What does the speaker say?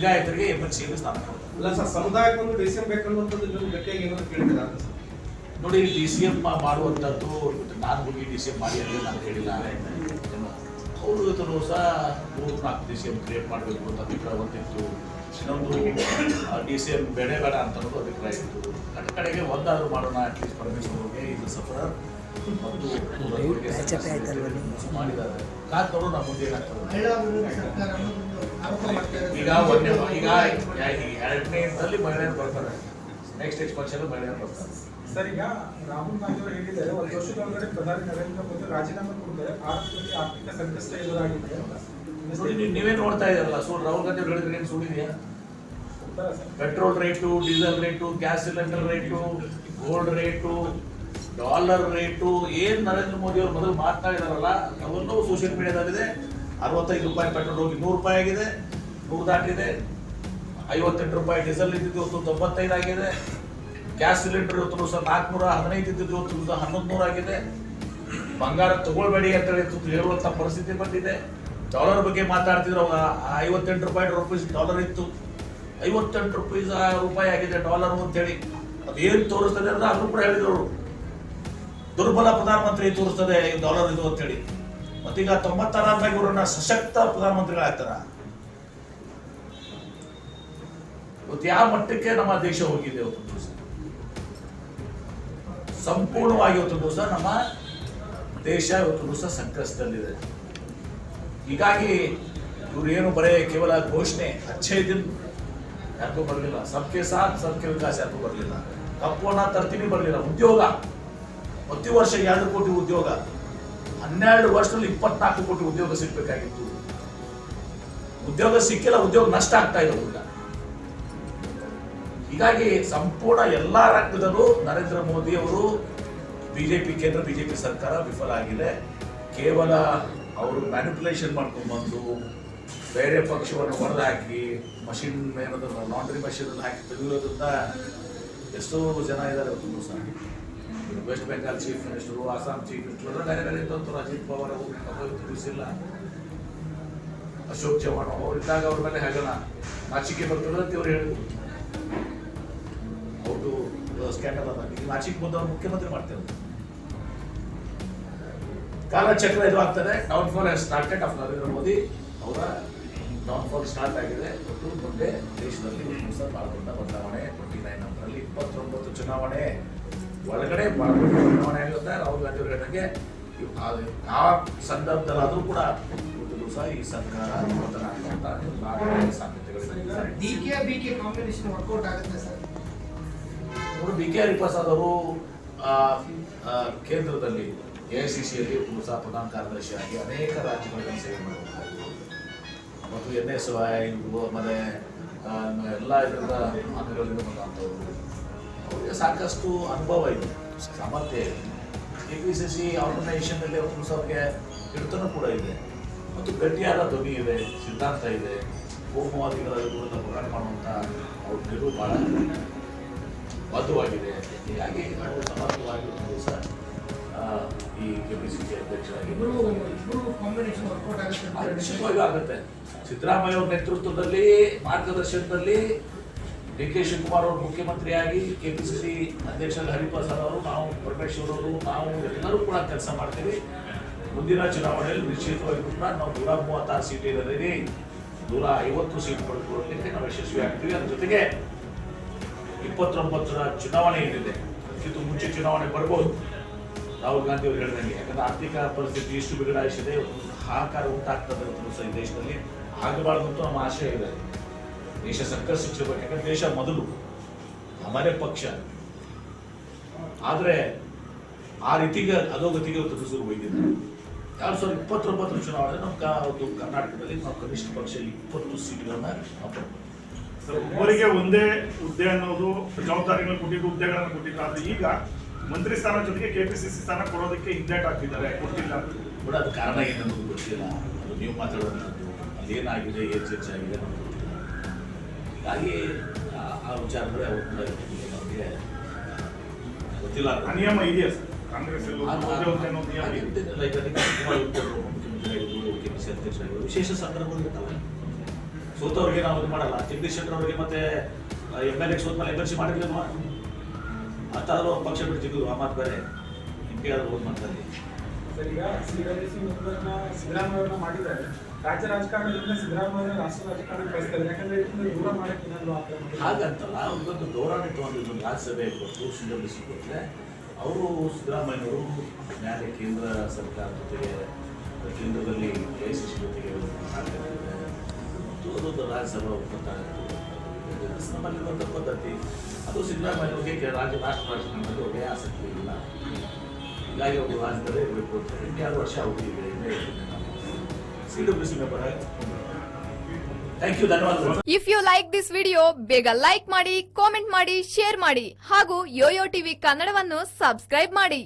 ಲಿಂಗಾಯತರಿಗೆ MLC ಸ್ಥಾನ ಕೊಡ್ತಾರೆ. ಅಲ್ಲ ಸರ್, ಸಮುದಾಯಕ್ಕೊಂದು DCM ಬೇಕನ್ನುವಂಥದ್ದು ನೀವು ಗಟ್ಟಿಯಾಗಿ ಏನಾದ್ರು ಕೇಳಿದ್ದೀರಾ ಅಂತ ಸರ್? ನೋಡಿ, DCM ಮಾಡುವಂಥದ್ದು ನಾನು ಹೋಗಿ DCM ಮಾಡಿ ಅಂತ ನಾನು ಹೇಳಿಲ್ಲ. ಅವರು ಇವತ್ತು ಸಹ 3-4 DCM ಕ್ರಿಯೇಟ್ ಮಾಡಬೇಕು ಅಂತ ಅಭಿಪ್ರಾಯ ಹೊಂದಿತ್ತು. ಇನ್ನೊಂದು DCM ಬೇಡ ಅಂತ ಅನ್ನೋದು ಅಭಿಪ್ರಾಯ ಇತ್ತು. ಕಡೆಗೆ ಒಂದಾದರೂ ಮಾಡೋಣ, ಅಟ್ಲೀಸ್ಟ್ ಪರಮೇಶ್ವರ್ಗೆ ಇದು ಸಫರ್ ಮತ್ತು ಮಾಡಿದ್ದಾರೆ. ಕಾತವರು ನಾವು ಮುಂದೆ ಏನಾಗ್ತದೆ ಈಗ 2ನೇದಲ್ಲಿ ಮಹಿಳೆಯರು ಬರ್ತಾರೆ, ನೆಕ್ಸ್ಟ್ ಎಕ್ಸ್ಪೆನ್ಷನ್ ಮಹಿಳೆಯರು ಬರ್ತಾರೆ. ಸರ್, ಈಗ ರಾಹುಲ್ ಗಾಂಧಿ ಅವರು ಹೇಳಿದ್ದಾರೆ 1 ವರ್ಷದೊಳಗಡೆ ಪ್ರಧಾನಿ ನರೇಂದ್ರ ಮೋದಿ ರಾಜೀನಾಮೆ ಕೊಡ್ತಾರೆ, ಭಾರತದಲ್ಲಿ ಆರ್ಥಿಕ ಸಂಕಷ್ಟ ಎದುರಾಗಿದೆ ಅಂತ. ನೀವೇ ನೋಡ್ತಾ ಇದ್ದಾರಲ್ಲ, ರಾಹುಲ್ ಗಾಂಧಿ ಅವರು ಹೇಳಿದ್ರೆ ಏನು ಸುಳ್ಳಿದೆಯಾ? Petrol rate, diesel rate, gas cylinder rate, gold rate, dollar rate, ಏನ್ ನರೇಂದ್ರ ಮೋದಿ ಅವರು ಮೊದಲು ಮಾತನಾಡಿದಾರಲ್ಲ ಅವೆಲ್ಲವೂ ಸೋಷಿಯಲ್ ಮೀಡಿಯಾದಲ್ಲಿದೆ. 65 ರೂಪಾಯಿ ಪೆಟ್ರೋಲ್ ಹೋಗಿ 100 ರೂಪಾಯಿ ಆಗಿದೆ, 100 ದಾಟಿದೆ. 58 ರೂಪಾಯಿ ಡೀಸೆಲ್ ಇದ್ದಿದ್ದು ಇವತ್ತು 95 ಆಗಿದೆ. ಗ್ಯಾಸ್ ಸಿಲಿಂಡರ್ ಇವತ್ತು ಸಹ 415 ಇದ್ದಿದ್ದು ಇವತ್ತು 1100 ಆಗಿದೆ. ಬಂಗಾರ ತಗೊಳ್ಬೇಡಿ ಅಂತ ಹೇಳುವಂತ ಪರಿಸ್ಥಿತಿ ಬಂದಿದೆ. ಡಾಲರ್ ಬಗ್ಗೆ ಮಾತಾಡ್ತಿದ್ರು, 58 ರೂಪಾಯಿ ಡಾಲರ್ ಇತ್ತು, 58 ರೂಪಾಯಿ ಆಗಿದೆ ಡಾಲರ್ ಅಂತೇಳಿ. ಅದೇನು ತೋರಿಸ್ತದೆ ಅಂದ್ರೆ ಅದನ್ನು ಕೂಡ ಹೇಳಿದ್ರು, ದುರ್ಬಲ ಪ್ರಧಾನಮಂತ್ರಿ ತೋರಿಸ್ತದೆ ಈ ಡಾಲರ್ ಇದು ಅಂತೇಳಿ. ಮತ್ತೀಗ 96 ಆದ್ಮೇಲೆ ಇವರನ್ನ ಸಶಕ್ತ ಪ್ರಧಾನಮಂತ್ರಿಗಳಾಗ್ತಾರ. ಇವತ್ತು ಯಾವ ಮಟ್ಟಕ್ಕೆ ನಮ್ಮ ದೇಶ ಹೋಗಿದೆ ಇವತ್ತು ದಿವಸ, ಸಂಪೂರ್ಣವಾಗಿ ಇವತ್ತು ದಿವಸ ನಮ್ಮ ದೇಶ ಇವತ್ತು ದಿವಸ ಸಂಕಷ್ಟದಲ್ಲಿದೆ. ಹೀಗಾಗಿ ಇವ್ರು ಏನು ಬರೇ ಕೇವಲ ಘೋಷಣೆ, ಅಚ್ಚೇ ದಿನ ಯಾಕೂ ಬರಲಿಲ್ಲ, ಸಬ್ಕೆ ಸಾಥ್ ಸಬ್ಕೆ ವಿಕಾಸ್ ಯಾಕೂ ಬರಲಿಲ್ಲ, ಕಪ್ಪೋಣ ತರ್ತೀನಿ ಬರಲಿಲ್ಲ. ಉದ್ಯೋಗ ಪ್ರತಿ ವರ್ಷ 2 ಕೋಟಿ ಉದ್ಯೋಗ, 12 ವರ್ಷದಲ್ಲಿ 24 ಕೋಟಿ ಉದ್ಯೋಗ ಸಿಗ್ಬೇಕಾಗಿತ್ತು. ಉದ್ಯೋಗ ಸಿಕ್ಕಿಲ್ಲ, ಉದ್ಯೋಗ ನಷ್ಟ ಆಗ್ತಾ ಇದೆ ಈಗ. ಹೀಗಾಗಿ ಸಂಪೂರ್ಣ ಎಲ್ಲಾ ರಂಗದಲ್ಲೂ ನರೇಂದ್ರ ಮೋದಿ ಅವರು ಕೇಂದ್ರ ಬಿಜೆಪಿ ಸರ್ಕಾರ ವಿಫಲ ಆಗಿದೆ. ಕೇವಲ ಅವರು ಮ್ಯಾನಿಪುಲೇಷನ್ ಮಾಡ್ಕೊಂಡು ಬಂದು ಬೇರೆ ಪಕ್ಷವನ್ನು ಹೊಡೆದಾಕಿ ಮಷಿನ್ ಏನಾದ್ರು ಲಾಂಡ್ರಿ ಮಷಿನ್ ಹಾಕಿ ತೆಗೆಯೋದ್ರಿಂದ ಎಷ್ಟೋ ಜನ ಇದ್ದಾರೆ ಇವತ್ತು ಸಹ. West Bengal chief minister, Assam chief minister ಬೇರೆ ಅಜಿತ್ ಪವಾರ್ ಅವರು ತಿಳಿಸಿಲ್ಲ, ಅಶೋಕ್ ಚೌಹಾಣ್ ಅವರಿದ್ದಾಗ ಅವ್ರ ಮೇಲೆ ಹೇಗೋಣ ನಾಚಿಕೆ ಬರ್ತದೆ ಅಂತ ಇವ್ರು ಹೇಳಿದ್ರು. ಅವ್ರದ್ದು ಸ್ಕ್ಯಾಂಡಲ್ ಅದ, ಈಗ ನಾಚಿಕೆ ಬಂದು ಅವ್ರು ಮುಖ್ಯಮಂತ್ರಿ ಮಾಡ್ತಾರೆ. ಕಾಲಚಕ್ರ ಇದು ಆಗ್ತದೆ. Downfall started of Narendra Modi ಅವರ ಡೌನ್ಫಾಲ್ ಸ್ಟಾರ್ಟ್ ಆಗಿದೆ. ಮತ್ತು ಮುಂದೆ ದೇಶದಲ್ಲಿ ಬಹಳ ದೊಡ್ಡ ಬದಲಾವಣೆ 29 ನಂತರಲ್ಲಿ 29 ಚುನಾವಣೆ ಒಳಗಡೆ ಬಹಳ ದೊಡ್ಡ ಬದಲಾವಣೆ ಆಗುತ್ತೆ. ರಾಹುಲ್ ಗಾಂಧಿ ಅವರು ಹೇಳಿದಂಗೆ ಆ ಸಂದರ್ಭದಲ್ಲಾದರೂ ಕೂಡ ಒಂದು ದಿವಸ ಈ ಸರ್ಕಾರ ಪತನ ಆಗುವಂತ ಸಾಧ್ಯತೆಗಳಿದೆ. BK ಹರಿಪ್ರಸಾದ್ ಅವರು ಕೇಂದ್ರದಲ್ಲಿ AICCಯಲ್ಲಿ ಸಹ ಪ್ರಧಾನ ಕಾರ್ಯದರ್ಶಿಯಾಗಿ ಅನೇಕ ರಾಜ್ಯಗಳಲ್ಲಿ ಸೇವೆ ಮಾಡಿದ್ದಾರೆ. ಮತ್ತು NSY ಮತ್ತೆ ಎಲ್ಲ ಇದರಿಂದ ಮಾತುಗಳಿಂದ ಬಂದಂಥವ್ರು, ಅವರಿಗೆ ಸಾಕಷ್ಟು ಅನುಭವ ಇದೆ, ಸಾಮರ್ಥ್ಯ ಇದೆ. KPCC ಆರ್ಗನೈಸೇಷನ್ನಲ್ಲಿ ಅವ್ರಿಗೆ ಹಿಡಿತನೂ ಕೂಡ ಇದೆ ಮತ್ತು ಗಟ್ಟಿಯಾದ ಧ್ವನಿ ಇದೆ, ಸಿದ್ಧಾಂತ ಇದೆ. ಕೋಮುವಾದಿಗಳ ವಿರುದ್ಧ ಹೋರಾಟ ಮಾಡುವಂಥ ಅವ್ರ ನಿಲುವು ಬಹಳ ಬದ್ಧವಾಗಿದೆ. ಹೀಗಾಗಿ ನಾವು ಸಮರ್ಥವಾಗಿ ಒಂದು ದಿವಸ ಈ KPCC ಅಧ್ಯಕ್ಷರಾಗಿ ನಿಶ್ಚಿತವಾಗಿ ಆಗುತ್ತೆ. ಸಿದ್ದರಾಮಯ್ಯ ಅವರ ನೇತೃತ್ವದಲ್ಲಿ ಮಾರ್ಗದರ್ಶನದಲ್ಲಿ DK ಶಿವಕುಮಾರ್ ಅವರು ಮುಖ್ಯಮಂತ್ರಿಯಾಗಿ KPCC ಅಧ್ಯಕ್ಷರಾಗಿ ಹರಿಪ್ರಸಾದ್ ಅವರು, ನಾವು ಪರಮೇಶ್ವರ್ ಅವರು, ನಾವು ಎಲ್ಲರೂ ಕೂಡ ಕೆಲಸ ಮಾಡ್ತೀವಿ. ಮುಂದಿನ ಚುನಾವಣೆಯಲ್ಲಿ ನಿಶ್ಚಿತವಾಗಿ ಕೂಡ ನಾವು 136 ಸೀಟ್ ಇರೋದೇ 150 ಸೀಟ್ ಪಡೆದುಕೊಳ್ಳಲಿಕ್ಕೆ ನಾವು ಯಶಸ್ವಿ ಆಗ್ತೀವಿ. ಅದ್ರ ಜೊತೆಗೆ 29ರ ಚುನಾವಣೆ ಏನಿದೆ ಇದಕ್ಕಿಂತ ಮುಂಚೆ ಚುನಾವಣೆ ಬರ್ಬೋದು ರಾಹುಲ್ ಗಾಂಧಿ ಅವರು ಹೇಳಿದಂಗೆ. ಯಾಕಂದ್ರೆ ಆರ್ಥಿಕ ಪರಿಸ್ಥಿತಿ ಇಷ್ಟು ಬಿಗಡಾಯಿಸಿದೆ, ಹಾಹಾಕಾರ ಉಂಟಾಗ್ತದೆ ಈ ದೇಶದಲ್ಲಿ. ಆಗಬಾರ್ದಂತೂ ನಮ್ಮ ಆಶಯ ಇದೆ. ದೇಶ ಸಂಕಷ್ಟಿರ್ಬೇಕು, ಯಾಕಂದ್ರೆ ದೇಶ ಮೊದಲು ಹಮಾರೆ ಪಕ್ಷ. ಆದರೆ ಆ ರೀತಿಗೆ ಅಧೋಗತಿಗೆ ಶುರು ಹೋಗಿದೆ. 2029 ಚುನಾವಣೆ ನಮ್ಮ ಕರ್ನಾಟಕದಲ್ಲಿ ನಾವು ಕನಿಷ್ಠ ಪಕ್ಷ 20 ಸೀಟ್ಗಳನ್ನ ಒಬ್ಬರಿಗೆ ಒಂದೇ ಹುದ್ದೆ ಅನ್ನೋದು ಜವಾಬ್ದಾರಿಗಳನ್ನು ಕೊಟ್ಟಿದ್ದು, ಹುದ್ದೆಗಳನ್ನು ಕೊಟ್ಟಿದ್ದು. ಆದ್ರೆ ಈಗ ಮಂತ್ರಿ ಸ್ಥಾನ ಜೊತೆಗೆ KPCC ಸ್ಥಾನ ಕೊಡೋದಕ್ಕೆ ಹಿಂದೇಟ್ ಆಗ್ತಿದ್ದಾರೆ, ಕೊಟ್ಟಿಲ್ಲ. ಕೂಡ ಅದು ಕಾರಣ ಏನನ್ನೋದು ಗೊತ್ತಿಲ್ಲ. ಅದು ನೀವು ಮಾತಾಡೋದಂಥದ್ದು ಅದೇನಾಗಿದೆ, ಏನು ಚರ್ಚೆ ಆಗಿದೆ ನಮ್ಗೆ ಗೊತ್ತಿಲ್ಲ. ಹೀಗಾಗಿ ಆ ವಿಚಾರಗಳೇ ಅವ್ರು ಕೂಡ ನಮಗೆ ಗೊತ್ತಿಲ್ಲ. ನಿಯಮ ಇದೆಯಾ ಸರ್ ಕಾಂಗ್ರೆಸ್ ಮುಖ್ಯಮಂತ್ರಿ ಆಗಿದ್ದು KPCC ಅಧ್ಯಕ್ಷರಾಗಿದ್ದು ವಿಶೇಷ ಸಂದರ್ಭಗಳಿರ್ತಾವೆ. ಸೋತವ್ರಿಗೆ ನಾವು ಇದು ಮಾಡಲ್ಲ. ಜಗದೀಶ್ ಶೆಟ್ಟರ್ ಅವರಿಗೆ ಮತ್ತೆ MLA ಸೋತ್ಮೇಲೆ MLC ಮಾಡಿರ್ಲಿಲ್ವಾ? ಅಷ್ಟಾದ್ರೂ ಪಕ್ಷ ಬಿಟ್ಟು ಜಿಗಿದ್ರು, ಆ ಮಾತು ಬೇರೆ. ನಿಮ್ಗೆ ಯಾರು ಓದ್ ಮಾಡ್ತಾರೆ. ಸರ್, ಈಗ CWC ಮೆಂಬರ್ನ ಸಿದ್ದರಾಮಯ್ಯ ಮಾಡಿದ್ದಾರೆ. ರಾಜ್ಯ ರಾಜಕಾರಣದಿಂದ ಸಿದ್ದರಾಮಯ್ಯ ರಾಷ್ಟ್ರ ರಾಜಕಾರಣ ಕಳಿಸ್ತಾರೆ. ಯಾಕಂದ್ರೆ ಇದನ್ನ ದೂರ ಮಾಡಕ್ಕೆ ಏನಾದ್ರು ಹಾಗಂತಲ್ಲ, ಇವತ್ತು ಗೌರವ ಒಂದು ರಾಜ್ಯಸಭೆ ಕೊಟ್ಟು CWC ಕೊಟ್ಟರೆ ಅವರು ಸಿದ್ದರಾಮಯ್ಯನವರು ನ್ಯಾಯ ಕೇಂದ್ರ ಸರ್ಕಾರ ಜೊತೆಗೆ ಕೇಂದ್ರದಲ್ಲಿ AICC ಜೊತೆಗೆ ಮಾತಾಡ್ತಿದ್ದಾರೆ ಮತ್ತು ಅದೊಂದು ರಾಜ್ಯಸಭಾ ಒಪ್ಪಂದ ನಮ್ಮಲ್ಲಿರುವಂಥ ಪದ್ಧತಿ. ಅದು ಸಿದ್ದರಾಮಯ್ಯವ್ರಿಗೆ ರಾಷ್ಟ್ರ ರಾಜಕಾರಣದಲ್ಲಿ ಅವ್ರಿಗೆ ಆಸಕ್ತಿ ಇಲ್ಲ. ಹೀಗಾಗಿ ಅವರು ರಾಜ್ಯದಲ್ಲೇ ಇರಬೇಕು ಅಂತ ಹೇಳಿ 2 ವರ್ಷ ಅವರಿಗೆ CWC ಮೆಂಬರ್ ಆಗಿ. ಥ್ಯಾಂಕ್ ಯು, ಧನ್ಯವಾದಗಳು. If you like this video ಬೇಗ ಲೈಕ್ ಮಾಡಿ, ಕಾಮೆಂಟ್ ಮಾಡಿ, ಶೇರ್ ಮಾಡಿ ಹಾಗೂ ಯೋಯೋ ಟಿವಿ ಕನ್ನಡವನ್ನು ಸಬ್ಸ್ಕ್ರೈಬ್ ಮಾಡಿ.